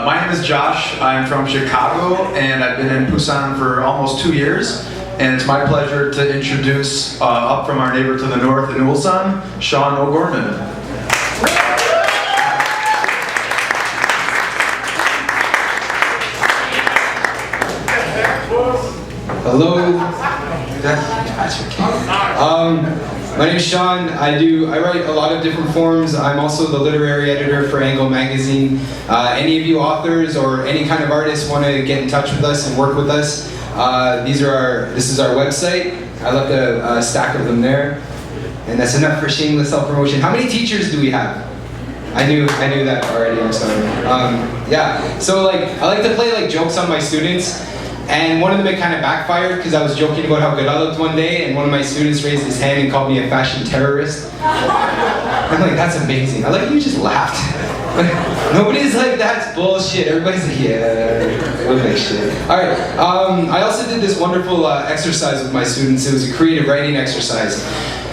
My name is Josh. I'm from Chicago, and I've been in Busan for almost 2 years. And it's my pleasure to introduce, up from our neighbor to the north in Ulsan, Sean O'Gorman. Hello. My name is Sean. I write a lot of different forms. I'm also the literary editor for Angle Magazine. Any of you authors or any kind of artists want to get in touch with us and work with us, this is our website. I left a stack of them there. And that's enough for shameless self-promotion. How many teachers do we have? I knew that already, I'm sorry. Yeah, so I like to play jokes on my students. And one of them, it kind of backfired because I was joking about how good I looked one day, and one of my students raised his hand and called me a fashion terrorist. I'm like, that's amazing. I like you just laughed. Nobody's like, that's bullshit. Everybody's like, yeah, look like shit. All right. I also did this wonderful exercise with my students. It was a creative writing exercise.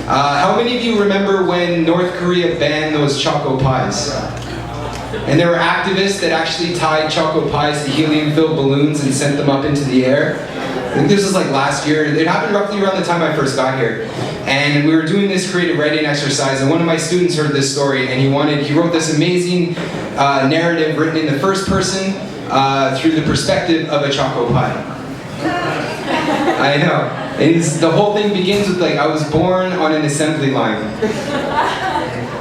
How many of you remember when North Korea banned those choco pies? And there were activists that actually tied choco pies to helium-filled balloons and sent them up into the air. I think this was last year. It happened roughly around the time I first got here. And we were doing this creative writing exercise, and one of my students heard this story, and he wrote this amazing narrative written in the first person through the perspective of a choco pie. I know. And the whole thing begins with I was born on an assembly line.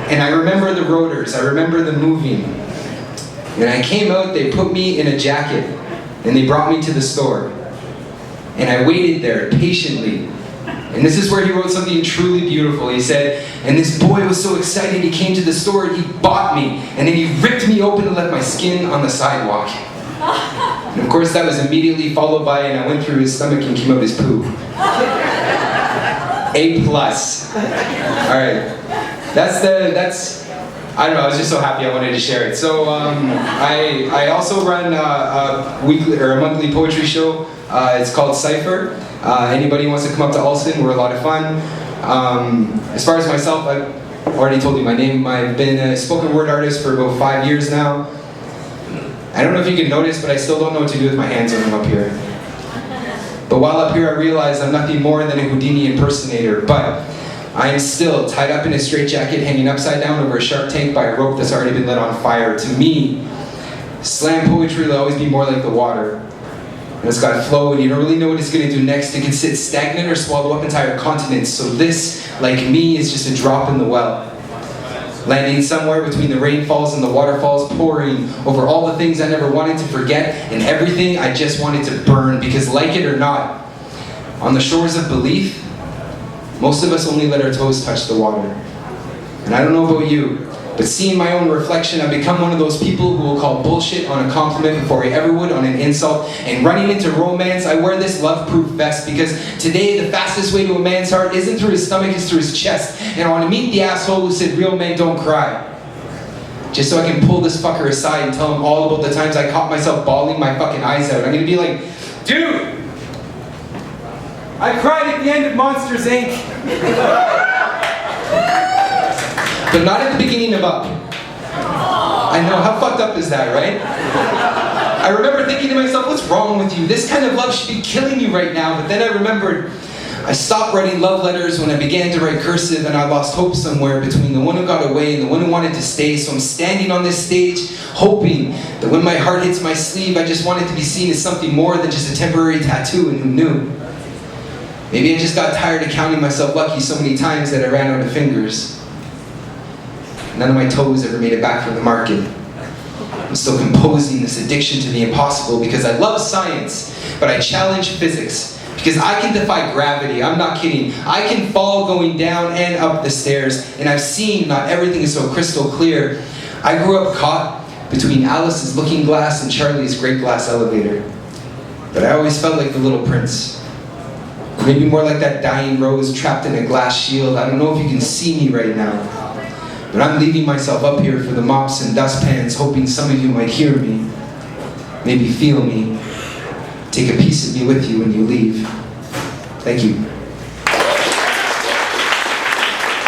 And I remember the rotors, I remember the moving. When I came out, they put me in a jacket, and they brought me to the store. And I waited there patiently. And this is where he wrote something truly beautiful. He said, and this boy was so excited, he came to the store and he bought me, and then he ripped me open and left my skin on the sidewalk. And of course that was immediately followed by, and I went through his stomach and came out his poo. A+. Alright. I don't know, I was just so happy I wanted to share it. So I also run a weekly or a monthly poetry show. It's called Cypher. Anybody who wants to come up to Ulsan, we're a lot of fun. As far as myself, I've already told you my name. I've been a spoken word artist for about 5 years now. I don't know if you can notice, but I still don't know what to do with my hands when I'm up here. But while up here I realize I'm nothing more than a Houdini impersonator, but I am still tied up in a straitjacket, hanging upside down over a shark tank by a rope that's already been lit on fire. To me, slam poetry will always be more like the water. And it's got flow, and you don't really know what it's going to do next. It can sit stagnant or swallow up entire continents. So this, like me, is just a drop in the well. Landing somewhere between the rainfalls and the waterfalls, pouring over all the things I never wanted to forget, and everything I just wanted to burn. Because like it or not, on the shores of belief, most of us only let our toes touch the water. And I don't know about you, but seeing my own reflection, I've become one of those people who will call bullshit on a compliment before I ever would on an insult. And running into romance, I wear this love-proof vest because today the fastest way to a man's heart isn't through his stomach, it's through his chest. And I want to meet the asshole who said real men don't cry. Just so I can pull this fucker aside and tell him all about the times I caught myself bawling my fucking eyes out. I'm gonna be like, dude! I cried at the end of Monsters, Inc. But not at the beginning of Up. I know, how fucked up is that, right? I remember thinking to myself, what's wrong with you? This kind of love should be killing you right now. But then I remembered, I stopped writing love letters when I began to write cursive, and I lost hope somewhere between the one who got away and the one who wanted to stay. So I'm standing on this stage, hoping that when my heart hits my sleeve, I just want it to be seen as something more than just a temporary tattoo, and who knew? Maybe I just got tired of counting myself lucky so many times that I ran out of fingers. None of my toes ever made it back from the market. I'm still composing this addiction to the impossible because I love science, but I challenge physics. Because I can defy gravity, I'm not kidding. I can fall going down and up the stairs, and I've seen not everything is so crystal clear. I grew up caught between Alice's looking glass and Charlie's great glass elevator. But I always felt like the little prince. Maybe more like that dying rose trapped in a glass shield. I don't know if you can see me right now. But I'm leaving myself up here for the mops and dustpans, hoping some of you might hear me, maybe feel me, take a piece of me with you when you leave. Thank you.